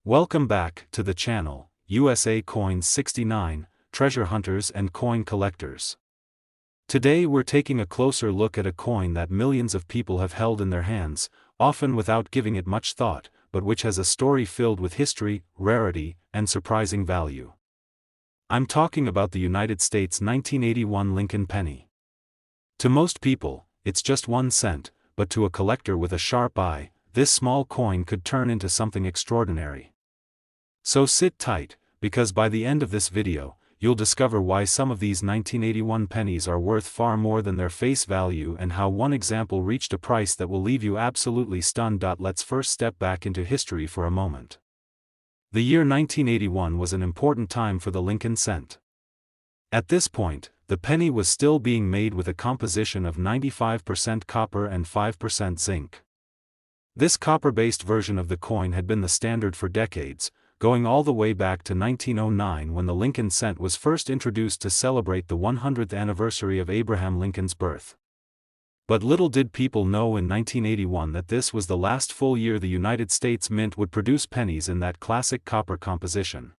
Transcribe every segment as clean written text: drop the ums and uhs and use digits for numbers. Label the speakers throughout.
Speaker 1: Welcome back to the channel, USA Coins 69, Treasure Hunters and Coin Collectors. Today we're taking a closer look at a coin that millions of people have held in their hands, often without giving it much thought, but which has a story filled with history, rarity, and surprising value. I'm talking about the United States 1981 Lincoln penny. To most people, it's just 1 cent, but to a collector with a sharp eye, this small coin could turn into something extraordinary. So sit tight, because by the end of this video, you'll discover why some of these 1981 pennies are worth far more than their face value and how one example reached a price that will leave you absolutely stunned. Let's first step back into history for a moment. The year 1981 was an important time for the Lincoln cent. At this point, the penny was still being made with a composition of 95% copper and 5% zinc. This copper-based version of the coin had been the standard for decades, going all the way back to 1909 when the Lincoln cent was first introduced to celebrate the 100th anniversary of Abraham Lincoln's birth. But little did people know in 1981 that this was the last full year the United States Mint would produce pennies in that classic copper composition.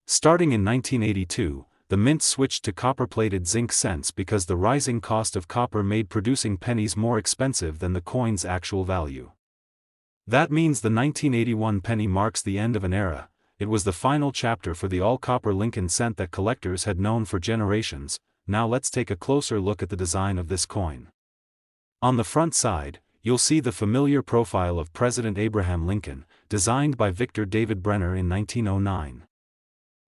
Speaker 1: Starting in 1982, the Mint switched to copper-plated zinc cents because the rising cost of copper made producing pennies more expensive than the coin's actual value. That means the 1981 penny marks the end of an era. It was the final chapter for the all-copper Lincoln cent that collectors had known for generations. Now let's take a closer look at the design of this coin. On the front side, you'll see the familiar profile of President Abraham Lincoln, designed by Victor David Brenner in 1909.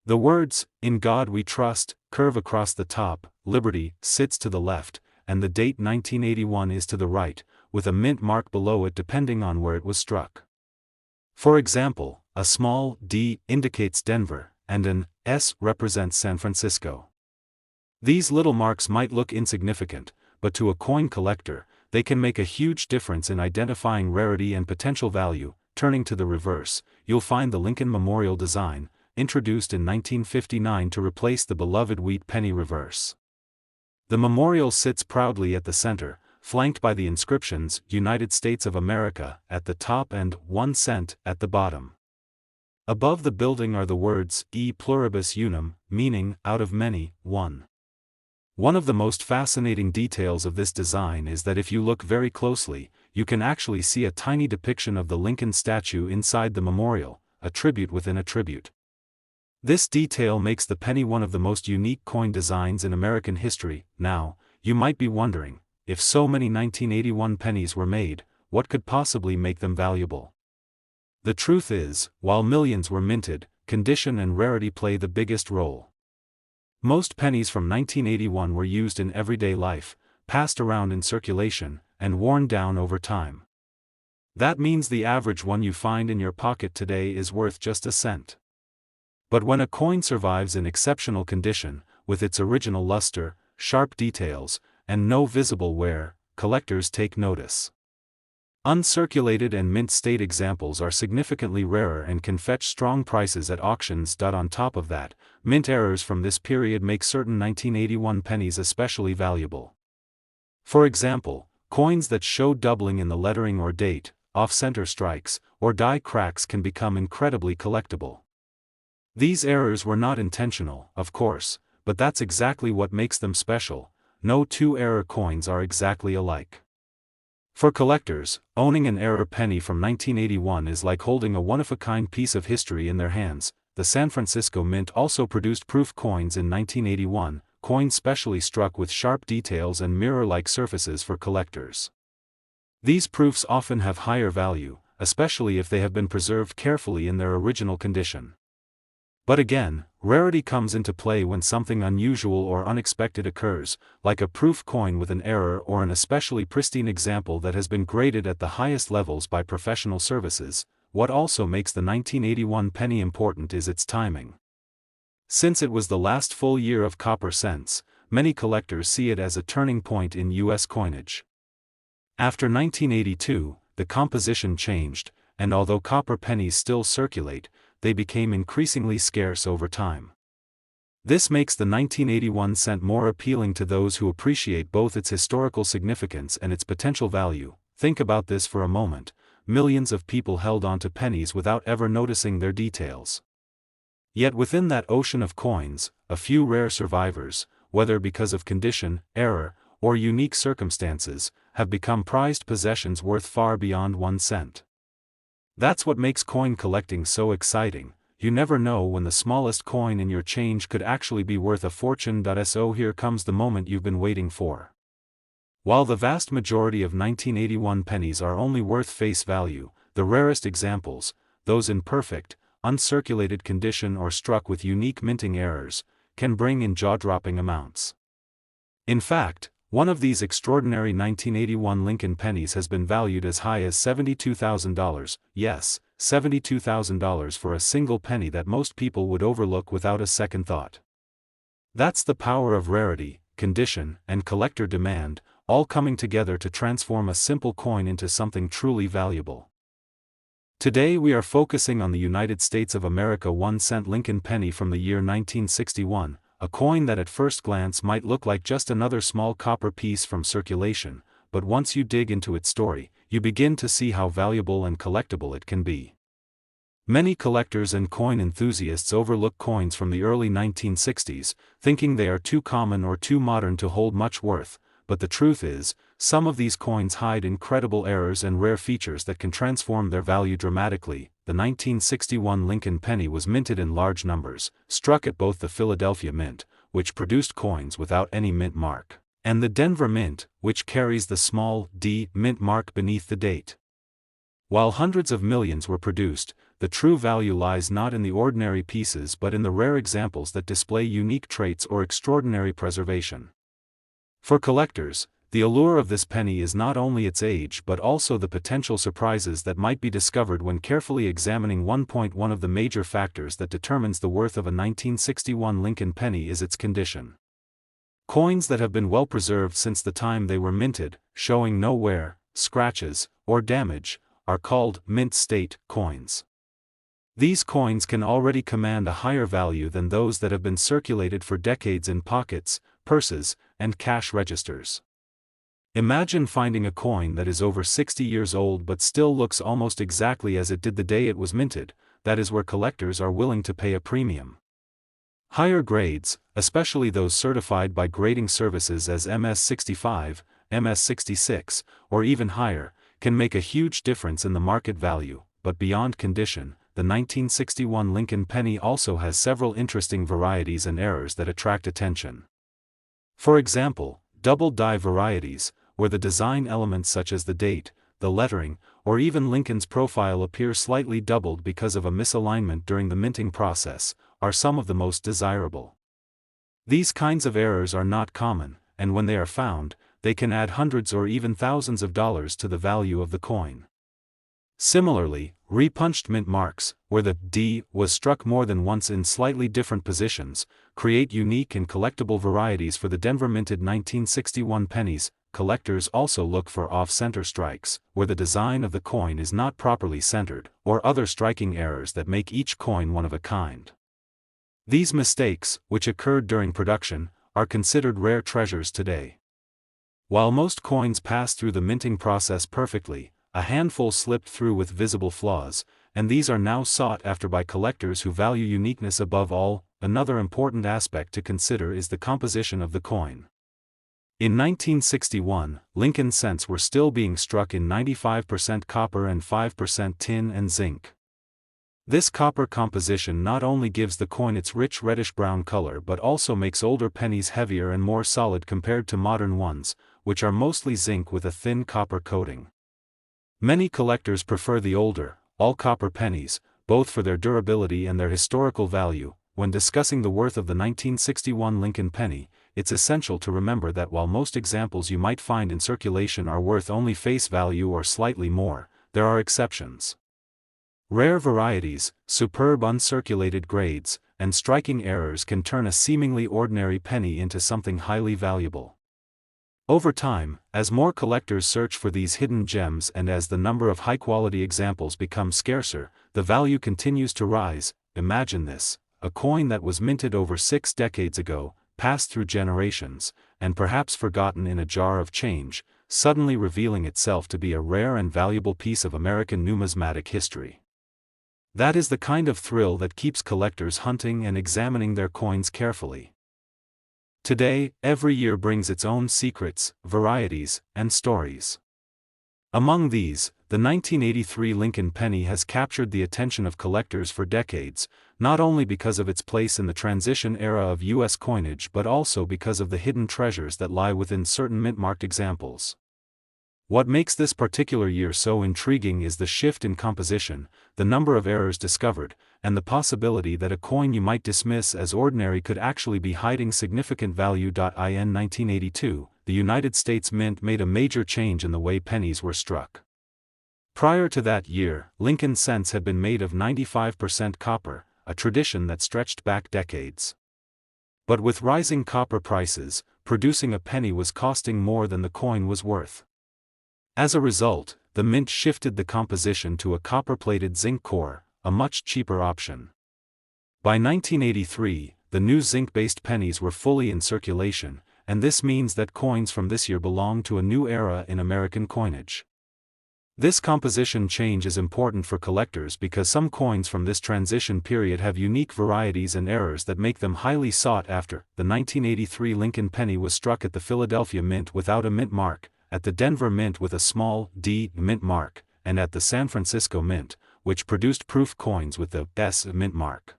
Speaker 1: The words, "In God We Trust," curve across the top, Liberty sits to the left, and the date 1981 is to the right, with a mint mark below it depending on where it was struck. For example, a small D indicates Denver, and an S represents San Francisco. These little marks might look insignificant, but to a coin collector, they can make a huge difference in identifying rarity and potential value. Turning to the reverse, you'll find the Lincoln Memorial design, introduced in 1959 to replace the beloved Wheat Penny reverse. The memorial sits proudly at the center, flanked by the inscriptions "United States of America" at the top and "1 cent" at the bottom. Above the building are the words "E pluribus unum," meaning, out of many, one. One of the most fascinating details of this design is that if you look very closely, you can actually see a tiny depiction of the Lincoln statue inside the memorial, a tribute within a tribute. This detail makes the penny one of the most unique coin designs in American history. Now, you might be wondering, if so many 1981 pennies were made, what could possibly make them valuable? The truth is, while millions were minted, condition and rarity play the biggest role. Most pennies from 1981 were used in everyday life, passed around in circulation, and worn down over time. That means the average one you find in your pocket today is worth just a cent. But when a coin survives in exceptional condition, with its original luster, sharp details, and no visible wear, collectors take notice. Uncirculated and mint state examples are significantly rarer and can fetch strong prices at auctions. On top of that, mint errors from this period make certain 1981 pennies especially valuable. For example, coins that show doubling in the lettering or date, off-center strikes, or die cracks can become incredibly collectible. These errors were not intentional, of course, but that's exactly what makes them special. No two error coins are exactly alike. For collectors, owning an error penny from 1981 is like holding a one-of-a-kind piece of history in their hands. The San Francisco Mint also produced proof coins in 1981, coins specially struck with sharp details and mirror-like surfaces for collectors. These proofs often have higher value, especially if they have been preserved carefully in their original condition. But again, rarity comes into play when something unusual or unexpected occurs, like a proof coin with an error or an especially pristine example that has been graded at the highest levels by professional services. What also makes the 1981 penny important is its timing. Since it was the last full year of copper cents, many collectors see it as a turning point in U.S. coinage. After 1982, the composition changed, and although copper pennies still circulate, they became increasingly scarce over time. This makes the 1981 cent more appealing to those who appreciate both its historical significance and its potential value. Think about this for a moment. millions of people held onto pennies without ever noticing their details. Yet within that ocean of coins, a few rare survivors, whether because of condition, error, or unique circumstances, have become prized possessions worth far beyond 1 cent. That's what makes coin collecting so exciting. You never know when the smallest coin in your change could actually be worth a fortune. So here comes the moment you've been waiting for. While the vast majority of 1981 pennies are only worth face value, the rarest examples, those in perfect, uncirculated condition or struck with unique minting errors, can bring in jaw-dropping amounts. In fact, one of these extraordinary 1981 Lincoln pennies has been valued as high as $72,000, yes, $72,000 for a single penny that most people would overlook without a second thought. That's the power of rarity, condition, and collector demand, all coming together to transform a simple coin into something truly valuable. Today we are focusing on the United States of America 1-cent Lincoln penny from the year 1961, a coin that at first glance might look like just another small copper piece from circulation, but once you dig into its story, you begin to see how valuable and collectible it can be. Many collectors and coin enthusiasts overlook coins from the early 1960s, thinking they are too common or too modern to hold much worth, but the truth is, some of these coins hide incredible errors and rare features that can transform their value dramatically. The 1961 Lincoln penny was minted in large numbers, struck at both the Philadelphia Mint, which produced coins without any mint mark, and the Denver Mint, which carries the small D mint mark beneath the date. While hundreds of millions were produced, the true value lies not in the ordinary pieces but in the rare examples that display unique traits or extraordinary preservation. For collectors, the allure of this penny is not only its age but also the potential surprises that might be discovered when carefully examining 1.1 of the major factors that determines the worth of a 1961 Lincoln penny is its condition. Coins that have been well preserved since the time they were minted, showing no wear, scratches, or damage, are called mint state coins. These coins can already command a higher value than those that have been circulated for decades in pockets, purses, and cash registers. Imagine finding a coin that is over 60 years old but still looks almost exactly as it did the day it was minted. That is where collectors are willing to pay a premium. Higher grades, especially those certified by grading services as MS65, MS66, or even higher, can make a huge difference in the market value, but beyond condition, the 1961 Lincoln penny also has several interesting varieties and errors that attract attention. For example, double die varieties, where the design elements such as the date, the lettering, or even Lincoln's profile appear slightly doubled because of a misalignment during the minting process, are some of the most desirable. These kinds of errors are not common, and when they are found, they can add hundreds or even thousands of dollars to the value of the coin. Similarly, repunched mint marks, where the D was struck more than once in slightly different positions, create unique and collectible varieties for the Denver minted 1961 pennies. Collectors also look for off-center strikes, where the design of the coin is not properly centered, or other striking errors that make each coin one of a kind. These mistakes, which occurred during production, are considered rare treasures today. While most coins pass through the minting process perfectly, a handful slipped through with visible flaws, and these are now sought after by collectors who value uniqueness above all. Another important aspect to consider is the composition of the coin. In 1961, Lincoln cents were still being struck in 95% copper and 5% tin and zinc. This copper composition not only gives the coin its rich reddish-brown color but also makes older pennies heavier and more solid compared to modern ones, which are mostly zinc with a thin copper coating. Many collectors prefer the older, all-copper pennies, both for their durability and their historical value. When discussing the worth of the 1961 Lincoln penny, it's essential to remember that while most examples you might find in circulation are worth only face value or slightly more, there are exceptions. Rare varieties, superb uncirculated grades, and striking errors can turn a seemingly ordinary penny into something highly valuable. Over time, as more collectors search for these hidden gems and as the number of high-quality examples becomes scarcer, the value continues to rise. Imagine this: a coin that was minted over 6 decades ago, passed through generations, and perhaps forgotten in a jar of change, suddenly revealing itself to be a rare and valuable piece of American numismatic history. That is the kind of thrill that keeps collectors hunting and examining their coins carefully. Today, every year brings its own secrets, varieties, and stories. Among these, the 1983 Lincoln penny has captured the attention of collectors for decades, not only because of its place in the transition era of U.S. coinage but also because of the hidden treasures that lie within certain mint-marked examples. What makes this particular year so intriguing is the shift in composition, the number of errors discovered, and the possibility that a coin you might dismiss as ordinary could actually be hiding significant value. In 1982, the United States Mint made a major change in the way pennies were struck. Prior to that year, Lincoln cents had been made of 95% copper, a tradition that stretched back decades. But with rising copper prices, producing a penny was costing more than the coin was worth. As a result, the mint shifted the composition to a copper-plated zinc core, a much cheaper option. By 1983, the new zinc-based pennies were fully in circulation, and this means that coins from this year belong to a new era in American coinage. This composition change is important for collectors because some coins from this transition period have unique varieties and errors that make them highly sought after. The 1983 Lincoln penny was struck at the Philadelphia Mint without a mint mark, at the Denver Mint with a small D mint mark, and at the San Francisco Mint, which produced proof coins with the S mint mark.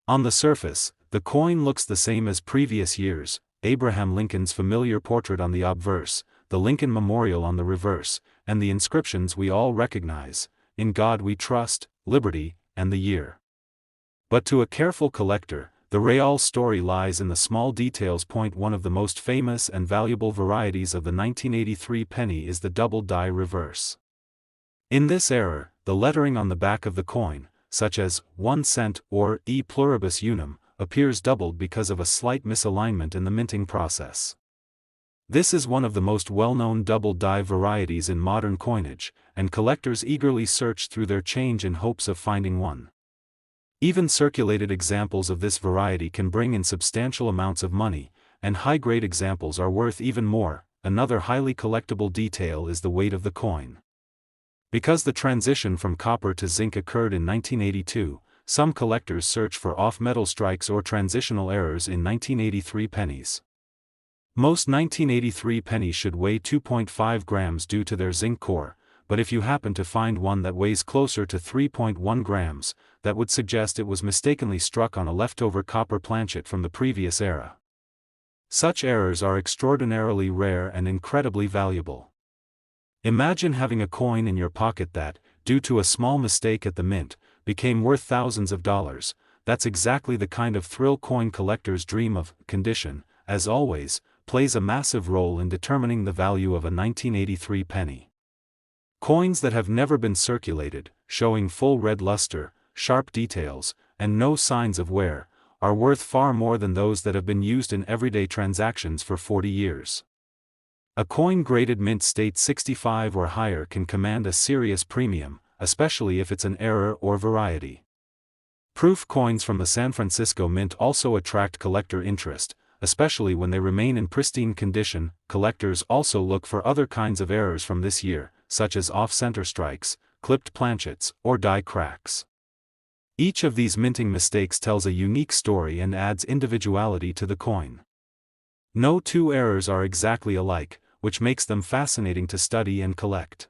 Speaker 1: On the surface, the coin looks the same as previous years: Abraham Lincoln's familiar portrait on the obverse, the Lincoln Memorial on the reverse, and the inscriptions we all recognize: "In God We Trust," "Liberty," and "The Year." But to a careful collector, the real story lies in the small details. One of the most famous and valuable varieties of the 1983 penny is the double die reverse. In this error, the lettering on the back of the coin, such as 1 cent or E pluribus unum, appears doubled because of a slight misalignment in the minting process. This is one of the most well-known double die varieties in modern coinage, and collectors eagerly search through their change in hopes of finding one. Even circulated examples of this variety can bring in substantial amounts of money, and high-grade examples are worth even more. Another highly collectible detail is the weight of the coin. Because the transition from copper to zinc occurred in 1982, some collectors search for off-metal strikes or transitional errors in 1983 pennies. Most 1983 pennies should weigh 2.5 grams due to their zinc core, but if you happen to find one that weighs closer to 3.1 grams, that would suggest it was mistakenly struck on a leftover copper planchet from the previous era. Such errors are extraordinarily rare and incredibly valuable. Imagine having a coin in your pocket that, due to a small mistake at the mint, became worth thousands of dollars. That's exactly the kind of thrill coin collectors dream of. Condition, as always, plays a massive role in determining the value of a 1983 penny. Coins that have never been circulated, showing full red luster, sharp details, and no signs of wear, are worth far more than those that have been used in everyday transactions for 40 years. A coin graded mint state 65 or higher can command a serious premium, especially if it's an error or variety. Proof coins from the San Francisco Mint also attract collector interest, especially when they remain in pristine condition. Collectors also look for other kinds of errors from this year, such as off-center strikes, clipped planchets, or die cracks. Each of these minting mistakes tells a unique story and adds individuality to the coin. No two errors are exactly alike, which makes them fascinating to study and collect.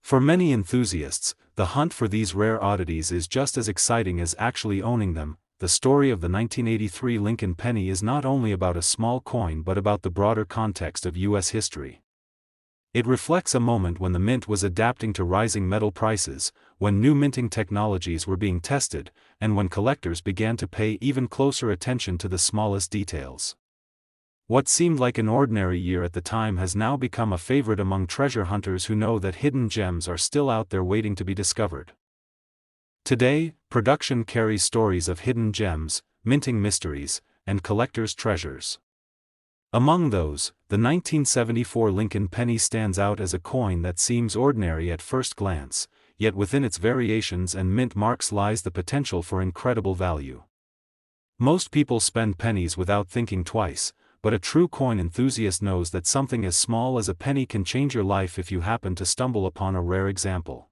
Speaker 1: For many enthusiasts, the hunt for these rare oddities is just as exciting as actually owning them. The story of the 1983 Lincoln penny is not only about a small coin but about the broader context of U.S. history. It reflects a moment when the mint was adapting to rising metal prices, when new minting technologies were being tested, and when collectors began to pay even closer attention to the smallest details. What seemed like an ordinary year at the time has now become a favorite among treasure hunters who know that hidden gems are still out there waiting to be discovered. Today, production carries stories of hidden gems, minting mysteries, and collectors' treasures. Among those, the 1974 Lincoln penny stands out as a coin that seems ordinary at first glance, yet within its variations and mint marks lies the potential for incredible value. Most people spend pennies without thinking twice, but a true coin enthusiast knows that something as small as a penny can change your life if you happen to stumble upon a rare example.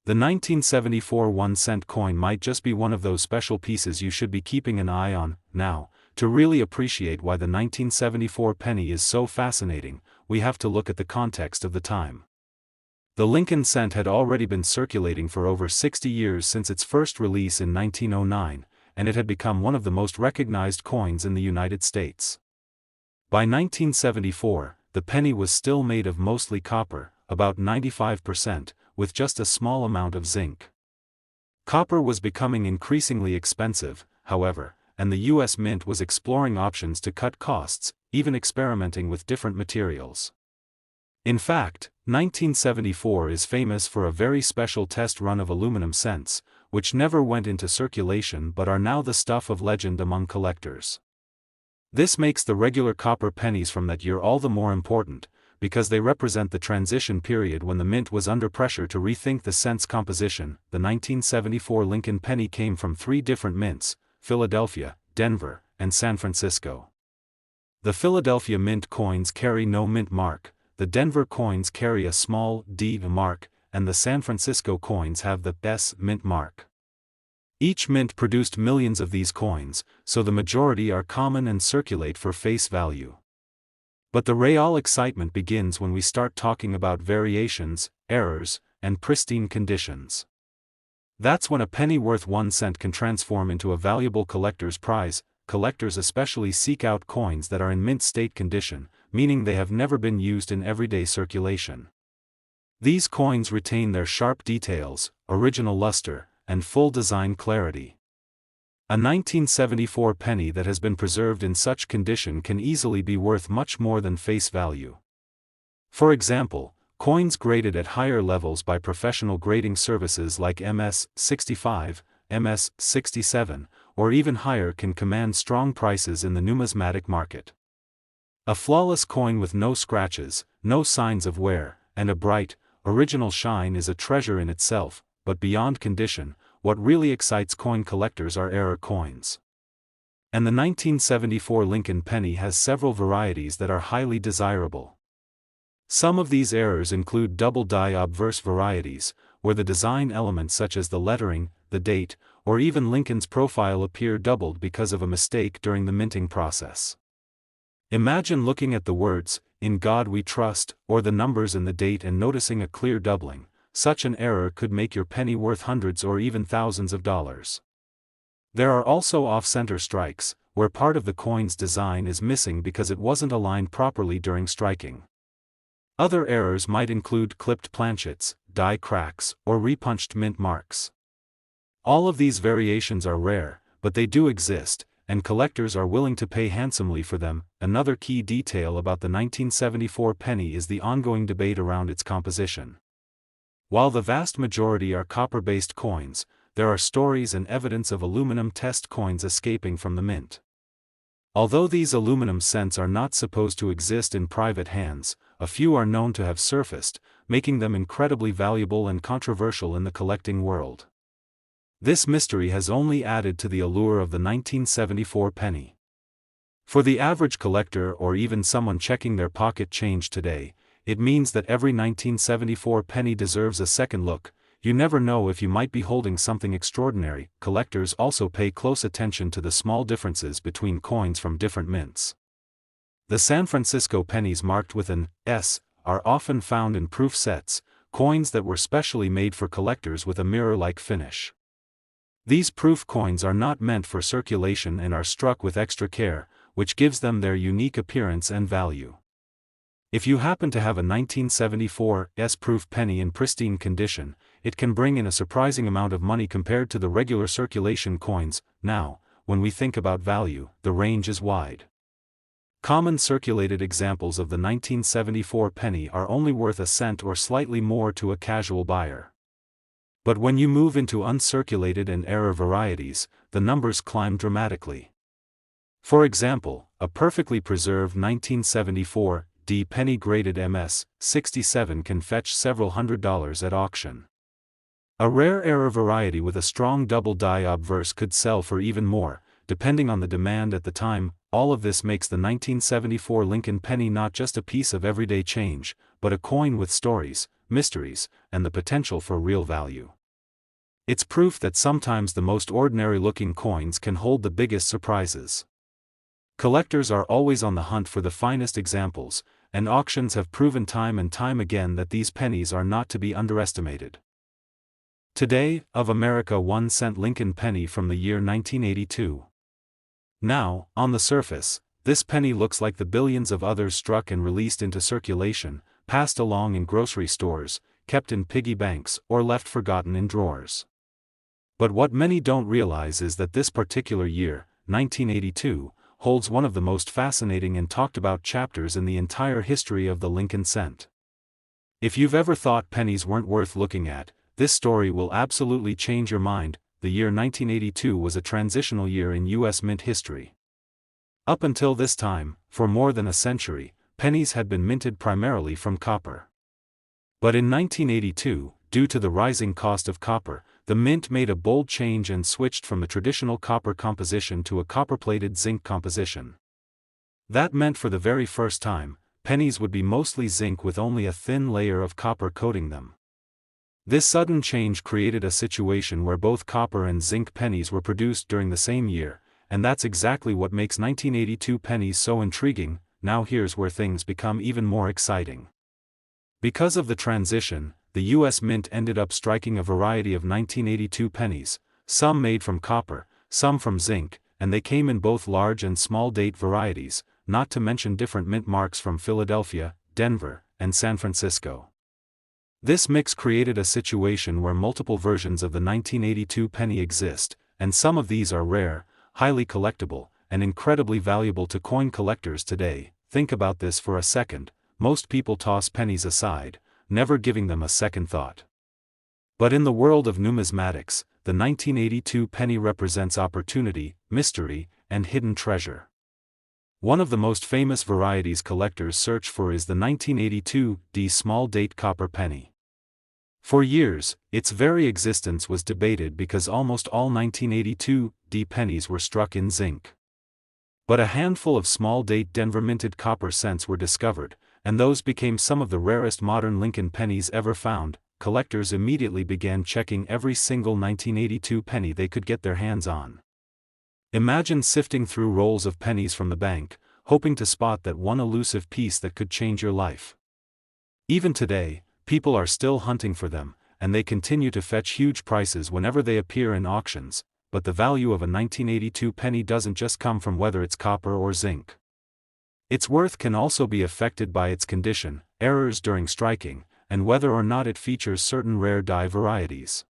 Speaker 1: The 1974 1-cent coin might just be one of those special pieces you should be keeping an eye on. Now, to really appreciate why the 1974 penny is so fascinating, we have to look at the context of the time. The Lincoln cent had already been circulating for over 60 years since its first release in 1909, and it had become one of the most recognized coins in the United States. By 1974, the penny was still made of mostly copper, about 95%, with just a small amount of zinc. Copper was becoming increasingly expensive, however, and the U.S. Mint was exploring options to cut costs, even experimenting with different materials. In fact, 1974 is famous for a very special test run of aluminum cents, which never went into circulation but are now the stuff of legend among collectors. This makes the regular copper pennies from that year all the more important, because they represent the transition period when the mint was under pressure to rethink the cent's composition. The 1974 Lincoln penny came from 3 different mints: Philadelphia, Denver, and San Francisco. The Philadelphia mint coins carry no mint mark, the Denver coins carry a small D mark, and the San Francisco coins have the S mint mark. Each mint produced millions of these coins, so the majority are common and circulate for face value. But the real excitement begins when we start talking about variations, errors, and pristine conditions. That's when a penny worth 1 cent can transform into a valuable collector's prize. Collectors especially seek out coins that are in mint state condition, meaning they have never been used in everyday circulation. These coins retain their sharp details, original luster, and full design clarity. A 1974 penny that has been preserved in such condition can easily be worth much more than face value. For example, coins graded at higher levels by professional grading services like MS-65, MS-67, or even higher can command strong prices in the numismatic market. A flawless coin with no scratches, no signs of wear, and a bright, original shine is a treasure in itself, but beyond condition, what really excites coin collectors are error coins. And the 1974 Lincoln penny has several varieties that are highly desirable. Some of these errors include double die obverse varieties, where the design elements such as the lettering, the date, or even Lincoln's profile appear doubled because of a mistake during the minting process. Imagine looking at the words, "In God We Trust," or the numbers in the date and noticing a clear doubling. Such an error could make your penny worth hundreds or even thousands of dollars. There are also off-center strikes, where part of the coin's design is missing because it wasn't aligned properly during striking. Other errors might include clipped planchets, die cracks, or repunched mint marks. All of these variations are rare, but they do exist, and collectors are willing to pay handsomely for them. Another key detail about the 1974 penny is the ongoing debate around its composition. While the vast majority are copper-based coins, there are stories and evidence of aluminum test coins escaping from the mint. Although these aluminum cents are not supposed to exist in private hands, a few are known to have surfaced, making them incredibly valuable and controversial in the collecting world. This mystery has only added to the allure of the 1974 penny. For the average collector or even someone checking their pocket change today, it means that every 1974 penny deserves a second look. You never know if you might be holding something extraordinary. Collectors also pay close attention to the small differences between coins from different mints. The San Francisco pennies marked with an S are often found in proof sets, coins that were specially made for collectors with a mirror-like finish. These proof coins are not meant for circulation and are struck with extra care, which gives them their unique appearance and value. If you happen to have a 1974 S-proof penny in pristine condition, it can bring in a surprising amount of money compared to the regular circulation coins. Now, when we think about value, the range is wide. Common circulated examples of the 1974 penny are only worth a cent or slightly more to a casual buyer. But when you move into uncirculated and error varieties, the numbers climb dramatically. For example, a perfectly preserved 1974 D penny graded MS-67 can fetch several $100s at auction. A rare error variety with a strong double die obverse could sell for even more, depending on the demand at the time. all of this makes the 1974 Lincoln penny not just a piece of everyday change, but a coin with stories, mysteries, and the potential for real value. It's proof that sometimes the most ordinary-looking coins can hold the biggest surprises. Collectors are always on the hunt for the finest examples, and auctions have proven time and time again that these pennies are not to be underestimated. Today, of America 1-cent Lincoln penny from the year 1982. Now, on the surface, this penny looks like the billions of others struck and released into circulation, passed along in grocery stores, kept in piggy banks, or left forgotten in drawers. But what many don't realize is that this particular year, 1982, holds one of the most fascinating and talked about chapters in the entire history of the Lincoln cent. If you've ever thought pennies weren't worth looking at, this story will absolutely change your mind. The year 1982 was a transitional year in U.S. mint history. Up until this time, for more than a century, pennies had been minted primarily from copper. But in 1982, due to the rising cost of copper, the mint made a bold change and switched from the traditional copper composition to a copper-plated zinc composition. That meant for the very first time, pennies would be mostly zinc with only a thin layer of copper coating them. This sudden change created a situation where both copper and zinc pennies were produced during the same year, and that's exactly what makes 1982 pennies so intriguing. Now here's where things become even more exciting. Because of the transition, the U.S. Mint ended up striking a variety of 1982 pennies, some made from copper, some from zinc, and they came in both large and small date varieties, not to mention different mint marks from Philadelphia, Denver, and San Francisco. This mix created a situation where multiple versions of the 1982 penny exist, and some of these are rare, highly collectible, and incredibly valuable to coin collectors today. Think about this for a second. Most people toss pennies aside, never giving them a second thought. But in the world of numismatics, the 1982 penny represents opportunity, mystery, and hidden treasure. One of the most famous varieties collectors search for is the 1982 D small date copper penny. For years, its very existence was debated because almost all 1982 D pennies were struck in zinc. But a handful of small date Denver minted copper cents were discovered, and those became some of the rarest modern Lincoln pennies ever found. Collectors immediately began checking every single 1982 penny they could get their hands on. Imagine sifting through rolls of pennies from the bank, hoping to spot that one elusive piece that could change your life. Even today, people are still hunting for them, and they continue to fetch huge prices whenever they appear in auctions, but the value of a 1982 penny doesn't just come from whether it's copper or zinc. Its worth can also be affected by its condition, errors during striking, and whether or not it features certain rare die varieties.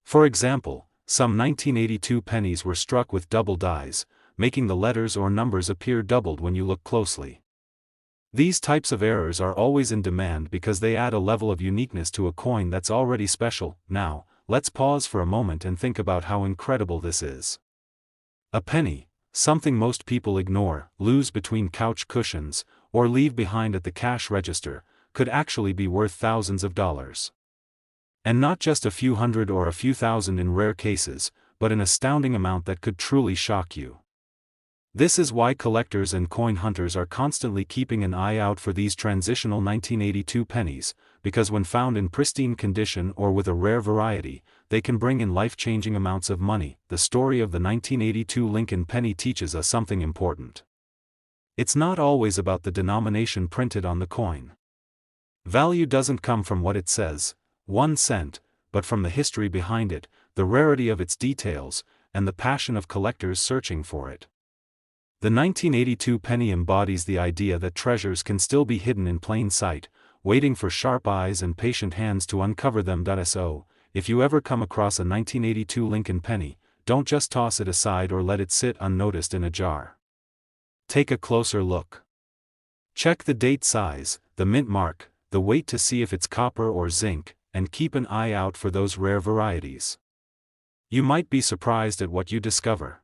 Speaker 1: For example, some 1982 pennies were struck with double dies, making the letters or numbers appear doubled when you look closely. These types of errors are always in demand because they add a level of uniqueness to a coin that's already special. Now, let's pause for a moment and think about how incredible this is. A penny, something most people ignore, lose between couch cushions, or leave behind at the cash register, could actually be worth thousands of dollars. And not just a few hundred or a few thousand in rare cases, but an astounding amount that could truly shock you. This is why collectors and coin hunters are constantly keeping an eye out for these transitional 1982 pennies, because when found in pristine condition or with a rare variety, they can bring in life-changing amounts of money. The story of the 1982 Lincoln penny teaches us something important. It's not always about the denomination printed on the coin. Value doesn't come from what it says, 1 cent, but from the history behind it, the rarity of its details, and the passion of collectors searching for it. The 1982 penny embodies the idea that treasures can still be hidden in plain sight, waiting for sharp eyes and patient hands to uncover them. So, if you ever come across a 1982 Lincoln penny, don't just toss it aside or let it sit unnoticed in a jar. Take a closer look. Check the date size, the mint mark, the weight to see if it's copper or zinc, and keep an eye out for those rare varieties. You might be surprised at what you discover.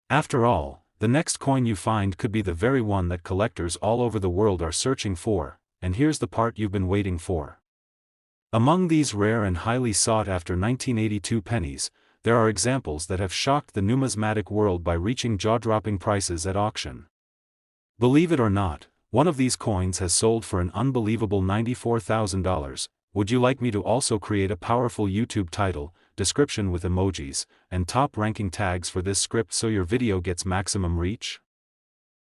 Speaker 1: After all, the next coin you find could be the very one that collectors all over the world are searching for, and here's the part you've been waiting for. Among these rare and highly sought-after 1982 pennies, there are examples that have shocked the numismatic world by reaching jaw-dropping prices at auction. Believe it or not, one of these coins has sold for an unbelievable $94,000. Would you like me to also create a powerful YouTube title, description with emojis, and top-ranking tags for this script so your video gets maximum reach?